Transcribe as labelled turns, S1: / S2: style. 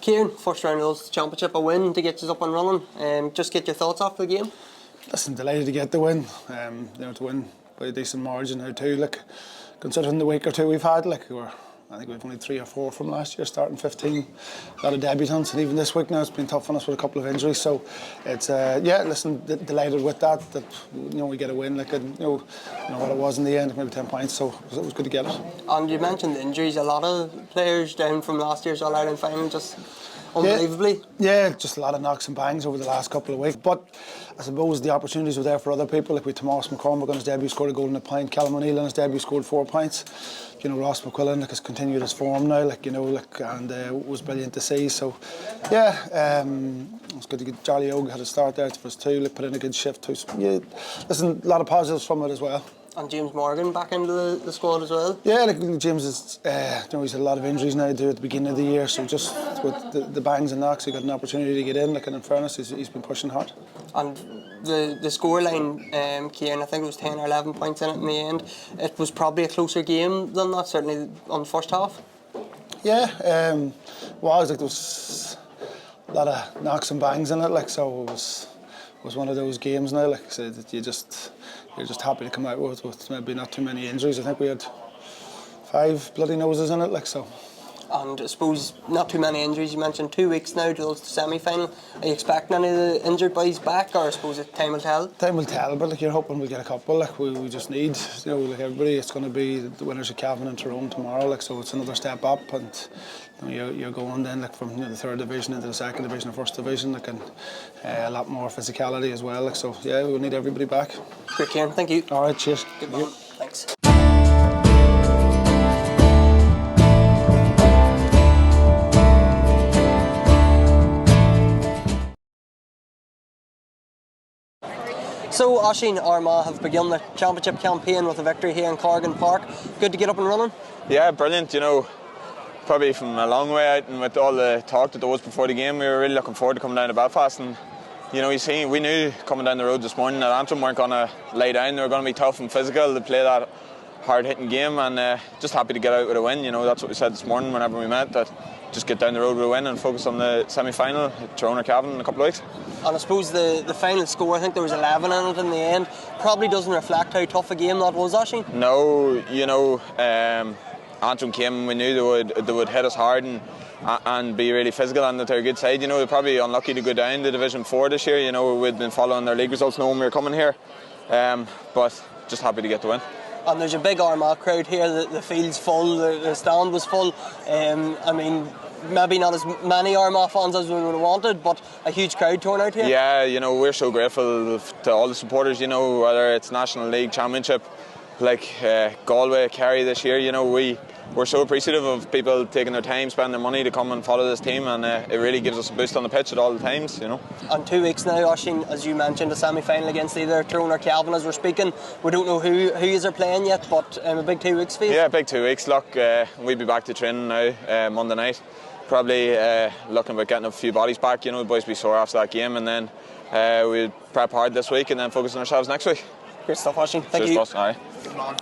S1: Kieran, first round of the championship, a win to get you up and running. Just get your thoughts after the game.
S2: Listen, delighted to get the win. To win by a decent margin now too. Like, considering the week or two we've had, I think we've only 3 or 4 from last year, starting 15. A lot of debutants, and even this week now it's been tough on us with a couple of injuries. So it's delighted with that. That we get a win. What it was in the end, maybe 10 points. So it was good to get it. And
S1: you mentioned the injuries. A lot of players down from last year's All-Ireland final, just unbelievably.
S2: Yeah, just a lot of knocks and bangs over the last couple of weeks. But I suppose the opportunities were there for other people. Like with Tomas McCormick on his debut scored a goal and a point. Callum O'Neill on his debut scored 4 points. Ross McQuillan has continued his form now. And it was brilliant to see. So yeah, it was good to get Charlie Og had a start there for us too. Put in a good shift too. So, yeah, listen, a lot of positives from it as well.
S1: And James Morgan back into the squad as well?
S2: Yeah, James is, he's had a lot of injuries now at the beginning of the year, so just with the bangs and knocks, he got an opportunity to get in, and in fairness, he's been pushing hard.
S1: And the scoreline, Kieran, I think it was 10 or 11 points in it in the end. It was probably a closer game than that, certainly on the first half.
S2: Yeah, there was a lot of knocks and bangs in it, so it was one of those games now, so that you're just happy to come out with maybe not too many injuries. I think we had 5 bloody noses in it, so.
S1: And I suppose not too many injuries. You mentioned 2 weeks now to the semi-final. Are you expecting any of the injured boys back, or I suppose time will tell?
S2: Time will tell, but you're hoping we'll get a couple. We just need, everybody. It's going to be the winners of Cavan and Tyrone tomorrow. So it's another step up, and you're going then from the 3rd division into the 2nd division or 1st division, and a lot more physicality as well. So yeah, we'll need everybody back.
S1: Great, Kieran. Thank you.
S2: All right, cheers.
S1: Good man. Thanks. So Oisin, Armagh have begun the championship campaign with a victory here in Corrigan Park. Good to get up and running?
S3: Yeah, brilliant. Probably from a long way out, and with all the talk that there was before the game, we were really looking forward to coming down to Belfast. And we knew coming down the road this morning that Antrim weren't going to lay down. They were going to be tough and physical to play that hard-hitting game, and just happy to get out with a win. That's what we said this morning whenever we met, that just get down the road with a win and focus on the semi-final, Tyrone or Cavan, in a couple of weeks.
S1: And I suppose the final score, I think there was 11 in it in the end, probably doesn't reflect how tough a game that was, Oisin.
S3: No, Antrim came, we knew they would hit us hard and be really physical, and that they're a good side. They're probably unlucky to go down to Division 4 this year. We'd been following their league results knowing we were coming here, but just happy to get the win.
S1: And there's a big Armagh crowd here, the field's full, the stand was full. Maybe not as many Armagh fans as we would have wanted, but a huge crowd torn out here.
S3: Yeah, we're so grateful to all the supporters, whether it's National League, Championship, Galway, Kerry this year. We're so appreciative of people taking their time, spending their money to come and follow this team, and it really gives us a boost on the pitch at all the times.
S1: And 2 weeks now, Oisin, as you mentioned, a semi-final against either Tyrone or Cavan as we're speaking. We don't know who is are playing yet, but a big 2 weeks for you.
S3: Yeah, big 2 weeks. Look, we'll be back to training now Monday night. Probably looking about getting a few bodies back. The boys will be sore after that game, and then we'll prep hard this week and then focus on ourselves next week.
S1: Great stuff, Oisin. Thank you.
S3: Cheers, boss. Aye.
S1: Good man.